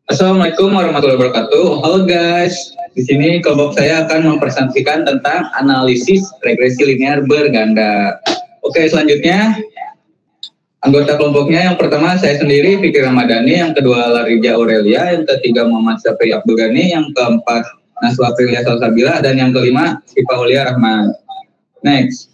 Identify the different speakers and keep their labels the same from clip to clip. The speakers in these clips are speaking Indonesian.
Speaker 1: Assalamualaikum warahmatullahi wabarakatuh. Halo guys, di sini kelompok saya akan mempresentasikan tentang analisis regresi linear berganda. Oke, selanjutnya anggota kelompoknya yang pertama saya sendiri Fikri Ramadhani, yang kedua Larija Aurelia, yang ketiga Muhammad Syafri Abdul Ghani, yang keempat Naswa Aprilia Salsabila, dan yang kelima Sifa Aulia Rahman. Next.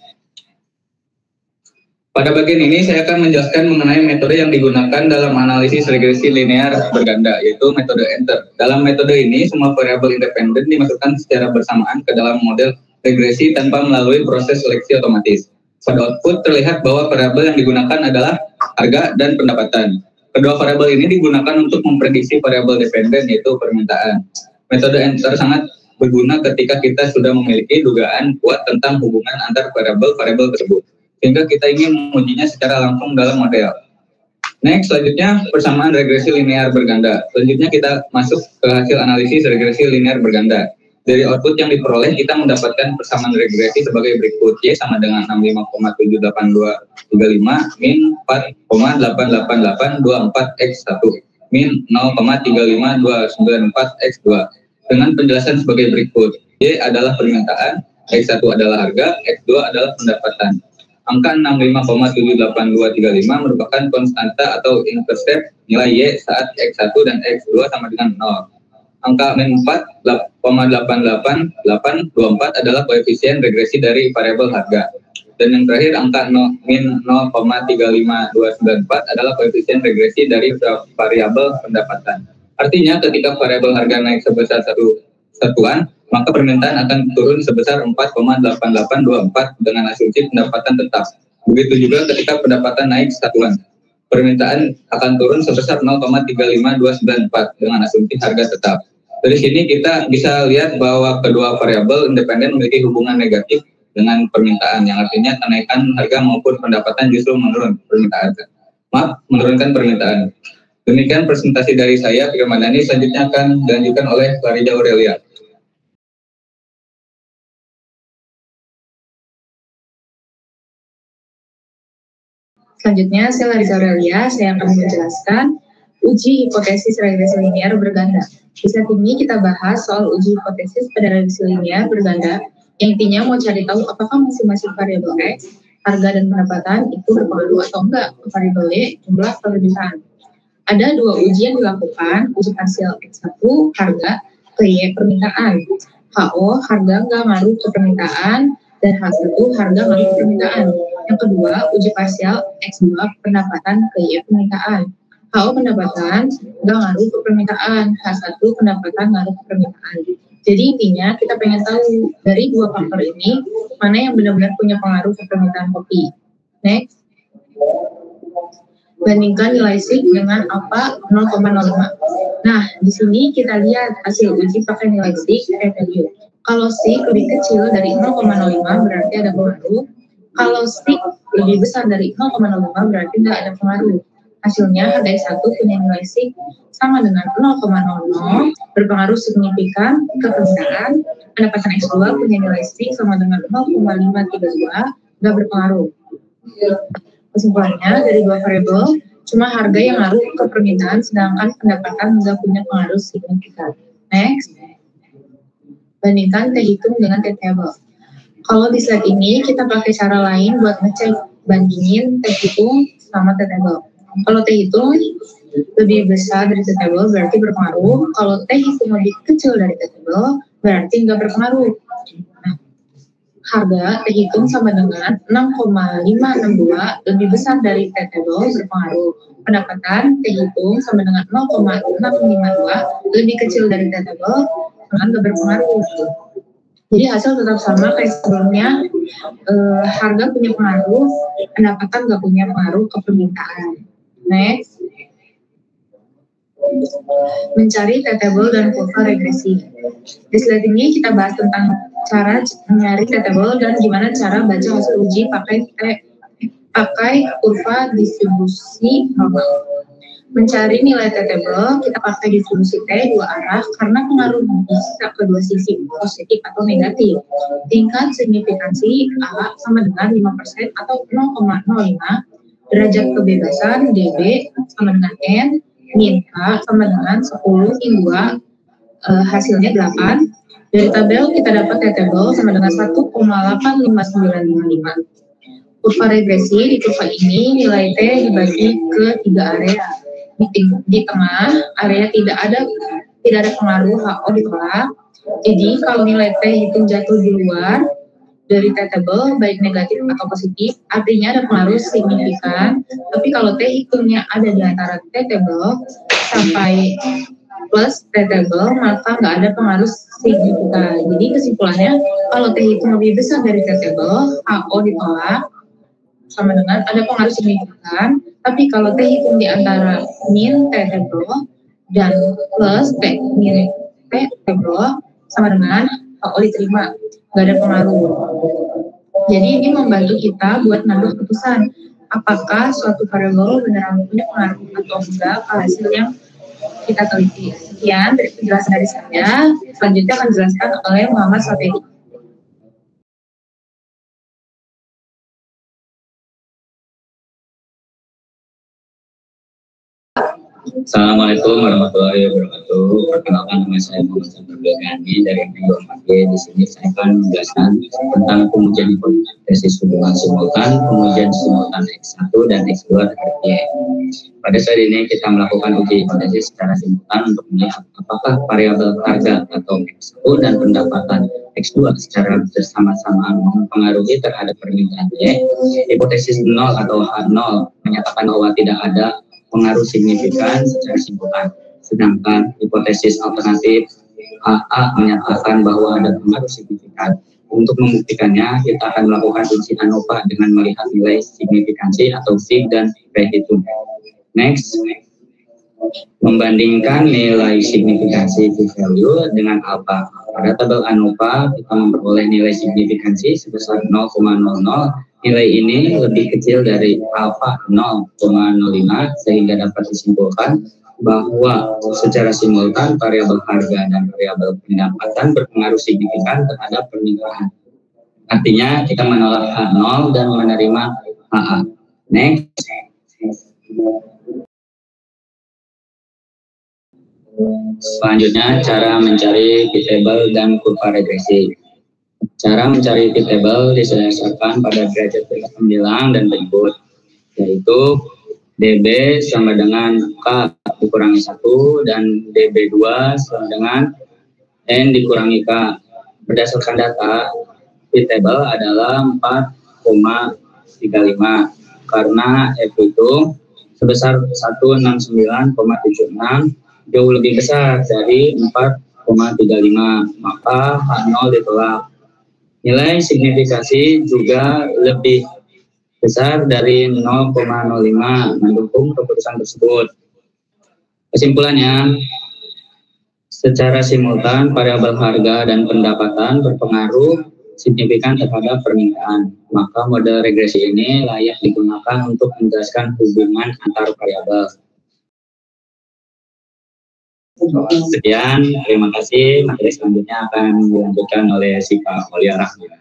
Speaker 1: Pada bagian ini saya akan menjelaskan mengenai metode yang digunakan dalam analisis regresi linear berganda, yaitu metode enter. Dalam metode ini, semua variabel independen dimasukkan secara bersamaan ke dalam model regresi tanpa melalui proses seleksi otomatis. Pada output terlihat bahwa variabel yang digunakan adalah harga dan pendapatan. Kedua variabel ini digunakan untuk memprediksi variabel dependen, yaitu permintaan. Metode enter sangat berguna ketika kita sudah memiliki dugaan kuat tentang hubungan antar variabel-variabel tersebut, sehingga kita ingin mengujinya secara langsung dalam model. Next, selanjutnya persamaan regresi linear berganda. Selanjutnya kita masuk ke hasil analisis regresi linear berganda. Dari output yang diperoleh, kita mendapatkan persamaan regresi sebagai berikut. Y sama dengan 65,78235 min 4,88824 X1 min 0,35294 X2 dengan penjelasan sebagai berikut. Y adalah permintaan, X1 adalah harga, X2 adalah pendapatan. Angka 65,78235 merupakan konstanta atau intercept nilai Y saat X1 dan X2 sama dengan 0. Angka min 4,88824 adalah koefisien regresi dari variabel harga. Dan yang terakhir angka min 0,35294 adalah koefisien regresi dari variabel pendapatan. Artinya ketika variabel harga naik sebesar satuan, maka permintaan akan turun sebesar 4,8824 dengan asumsi pendapatan tetap. Begitu juga ketika pendapatan naik satuan, permintaan akan turun sebesar 0,35294 dengan asumsi harga tetap. Dari sini kita bisa lihat bahwa kedua variabel independen memiliki hubungan negatif dengan permintaan, yang artinya kenaikan harga maupun pendapatan justru menurunkan permintaan. Demikian presentasi dari saya, Fikri Ramadhani. Selanjutnya akan dilanjutkan oleh Larija Aurelia.
Speaker 2: Selanjutnya, saya Larija Aurelia, saya akan menjelaskan uji hipotesis regresi linear berganda. Di saat ini kita bahas soal uji hipotesis pada regresi linear berganda, yang intinya mau cari tahu apakah masing-masing variabel X, harga dan pendapatan itu berpengaruh atau enggak ke variabel Y, jumlah permintaan. Ada dua uji yang dilakukan, uji parsial X1, harga, ke Y, permintaan. HO, harga nggak ngaruh ke permintaan, dan H1, harga ngaruh ke permintaan. Yang kedua, uji parsial X2, pendapatan ke Y, permintaan. HO pendapatan nggak ngaruh ke permintaan, H1 pendapatan ngaruh ke permintaan. Jadi intinya kita pengen tahu dari dua faktor ini, mana yang benar-benar punya pengaruh ke permintaan kopi. Next. Bandingkan nilai SIG dengan apa 0,05. Nah, di sini kita lihat hasil uji pakai nilai SIG value. Kalau SIG lebih kecil dari 0,05 berarti ada pengaruh. Kalau SIG lebih besar dari 0,05 berarti tidak ada pengaruh. Hasilnya harga X1 punya nilai SIG sama dengan 0,00 berpengaruh signifikan ke permintaan. Pendapatan X2 punya nilai SIG sama dengan 0,532 nggak berpengaruh. Kesimpulannya, dari dua variabel, cuma harga yang ngaruh ke permintaan, sedangkan pendapatan nggak punya pengaruh signifikan. Next, bandingkan T hitung dengan T table. Kalau di slide ini, kita pakai cara lain buat ngecek bandingin T hitung sama T table. Kalau T hitung lebih besar dari T table, berarti berpengaruh. Kalau T hitung lebih kecil dari T table, berarti nggak berpengaruh. Harga terhitung sama dengan 6,562 lebih besar dari T table berpengaruh. Pendapatan terhitung sama dengan 0,652 lebih kecil dari T table sangat berpengaruh. Jadi hasil tetap sama kayak sebelumnya. Harga punya pengaruh, pendapatan nggak punya pengaruh ke permintaan. Next. Mencari T table dan kurva regresi. Di slide ini kita bahas tentang cara mencari T table dan gimana cara baca hasil uji pakai kurva distribusi normal. Mencari nilai T table, kita pakai distribusi T dua arah karena pengaruh bisa kedua sisi, positif atau negatif. Tingkat signifikansi A sama dengan 5% atau 0,05, derajat kebebasan dB sama dengan N, min K sama dengan 10 hingga hasilnya 8. Dari tabel kita dapat T-table sama dengan 1,85955. Kurva regresi di kurva ini nilai T dibagi ke 3 area. Di tengah area tidak ada pengaruh HO ditolak. Jadi kalau nilai T itu jatuh di luar dari T-table, baik negatif atau positif, artinya ada pengaruh signifikan. Tapi kalau T hitungnya ada di antara T-table sampai plus T-table, maka nggak ada pengaruh signifikan. Jadi kesimpulannya, kalau T hitung lebih besar dari T-table, HO ditolak, sama dengan ada pengaruh signifikan. Tapi kalau T hitung di antara min T-table dan plus min T-table, sama dengan HO diterima, nggak ada pengaruh. Jadi ini membantu kita buat ngambil keputusan apakah suatu variabel benar punya pengaruh atau enggak ke hasil yang kita teliti. Sekian dari penjelasan dari saya. Selanjutnya akan dijelaskan oleh Muhammad Safei.
Speaker 1: Assalamualaikum warahmatullahi wabarakatuh. Perkenalkan, nama saya Muhammad Safei dari M24G. Di sini saya akan menjelaskan tentang pengujian hipotesis hubungan simultan, pengujian simultan X1 dan X2 terhadap Y. Pada saat ini kita melakukan uji hipotesis secara simultan untuk melihat apakah variabel harga atau X1 dan pendapatan X2 secara bersama-sama mempengaruhi terhadap permintaan Y. Hipotesis 0 atau H0 menyatakan bahwa tidak ada pengaruh signifikan secara simultan. Sedangkan hipotesis alternatif AA menyatakan bahwa ada pengaruh signifikan. Untuk membuktikannya, kita akan melakukan uji ANOVA dengan melihat nilai signifikansi atau sig dan p-hitung. Next, membandingkan nilai signifikansi p-value dengan alpha. Pada tabel ANOVA, kita memperoleh nilai signifikansi sebesar 0,00. Nilai ini lebih kecil dari alfa 0,05 sehingga dapat disimpulkan bahwa secara simultan variabel harga dan variabel pendapatan berpengaruh signifikan terhadap permintaan. Artinya kita menolak H0 dan menerima HA. Next. Selanjutnya cara mencari p-table dan kurva regresi. Cara mencari p-table didasarkan pada derajat pembilang dan berikut, yaitu dB sama dengan K dikurangi 1 dan dB2 sama dengan N dikurangi K. Berdasarkan data, p-table adalah 4,35 karena F itu sebesar 169,76 jauh lebih besar dari 4,35, maka H0 ditolak. Nilai signifikasi juga lebih besar dari 0,05 mendukung keputusan tersebut. Kesimpulannya, secara simultan variabel harga dan pendapatan berpengaruh signifikan terhadap permintaan. Maka model regresi ini layak digunakan untuk menjelaskan hubungan antar variabel. Sekian, terima kasih. Materi selanjutnya akan dilanjutkan oleh Syifa Aulia Rahma.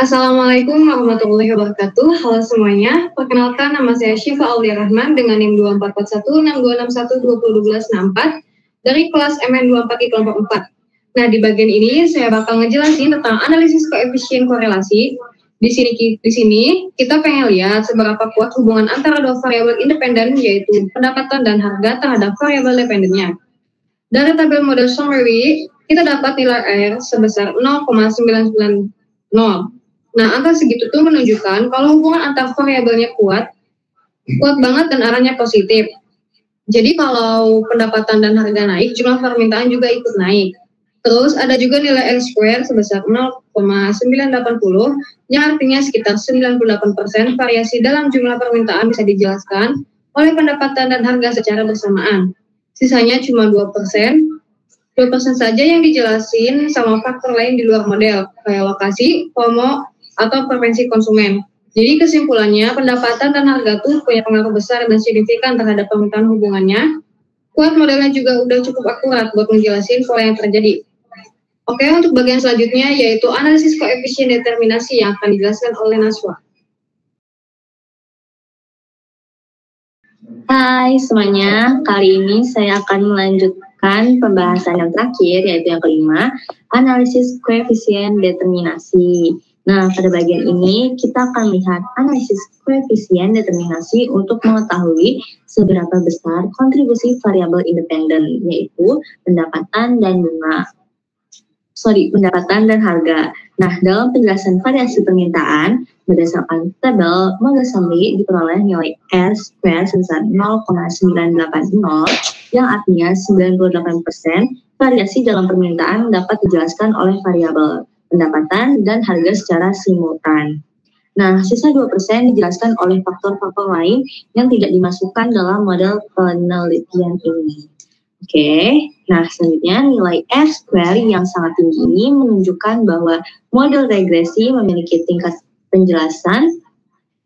Speaker 3: Assalamualaikum warahmatullahi wabarakatuh. Halo semuanya, perkenalkan nama saya Syifa Aulia Rahman dengan NIM 24416261201264 dari kelas MN24 di kelompok 4. Nah, di bagian ini saya bakal ngejelasin tentang analisis koefisien korelasi. Di sini kita pengen lihat seberapa kuat hubungan antara dua variabel independen, yaitu pendapatan dan harga terhadap variabel dependennya. Dari tabel model summary, kita dapat nilai R sebesar 0,990. Nah, angka segitu tuh menunjukkan kalau hubungan antar variabelnya kuat banget dan arahnya positif. Jadi kalau pendapatan dan harga naik, jumlah permintaan juga ikut naik. Terus ada juga nilai R square sebesar 0,980 yang artinya sekitar 98% variasi dalam jumlah permintaan bisa dijelaskan oleh pendapatan dan harga secara bersamaan. Sisanya cuma 2% saja yang dijelasin sama faktor lain di luar model, kayak lokasi, FOMO, atau preferensi konsumen. Jadi kesimpulannya, pendapatan dan harga tuh punya pengaruh besar dan signifikan terhadap permintaan hubungannya. Kuat modelnya juga udah cukup akurat buat menjelasin pola yang terjadi. Oke, untuk bagian selanjutnya yaitu analisis koefisien determinasi yang akan dijelaskan oleh Naswa.
Speaker 4: Hai semuanya, kali ini saya akan melanjutkan pembahasan yang terakhir, yaitu yang kelima, analisis koefisien determinasi. Nah, pada bagian ini kita akan melihat analisis koefisien determinasi untuk mengetahui seberapa besar kontribusi variabel independen, yaitu pendapatan dan harga. Nah, dalam penjelasan variasi permintaan, berdasarkan tabel Morgan Stanley diperoleh nilai R square sebesar 0,980, yang artinya 98% variasi dalam permintaan dapat dijelaskan oleh variabel pendapatan dan harga secara simultan. Nah, sisa 2% dijelaskan oleh faktor-faktor lain yang tidak dimasukkan dalam model penelitian ini. Oke, nah selanjutnya nilai R square yang sangat tinggi ini menunjukkan bahwa model regresi memiliki tingkat penjelasan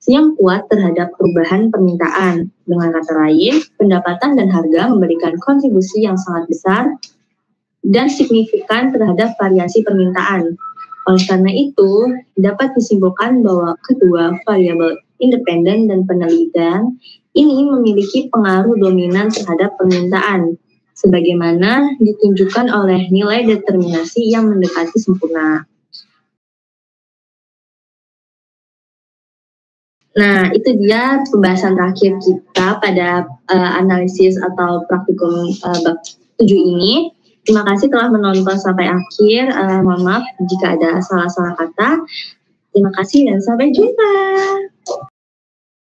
Speaker 4: yang kuat terhadap perubahan permintaan. Dengan kata lain, pendapatan dan harga memberikan kontribusi yang sangat besar dan signifikan terhadap variasi permintaan. Oleh karena itu, dapat disimpulkan bahwa kedua variabel independen dan penelitian ini memiliki pengaruh dominan terhadap permintaan, sebagaimana ditunjukkan oleh nilai determinasi yang mendekati sempurna. Nah, itu dia pembahasan terakhir kita pada analisis atau praktikum bab 7 ini. Terima kasih telah menonton sampai akhir. Mohon maaf jika ada salah-salah kata. Terima kasih dan sampai jumpa.